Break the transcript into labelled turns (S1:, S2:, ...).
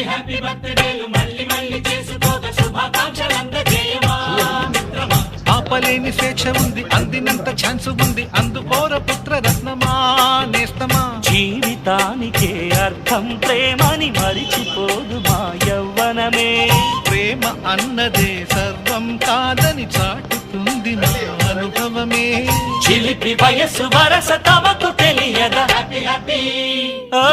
S1: Happy బర్త్డేలు మళ్ళీ మళ్ళీ చేసుకోక శుభాకాంక్షలందజేయమా మిత్రమా.
S2: ఆపలేని స్వేచ్ఛ ఉంది, అందినంత ఛాన్స్ ఉంది, అందుకోర పుత్ర రత్నమా నేస్తమా.
S3: జీవితానికే అర్థం ప్రేమని మరిచిపోదు మా యవ్వనమే.
S2: ప్రేమ అన్నదే సర్వం కాదని చాటుతుంది నా అనుభవమే.
S3: చిలిపి వయస్సు వరస తమకు తెలియదా.
S1: హ్యాపీ హ్యాపీ
S3: ఓ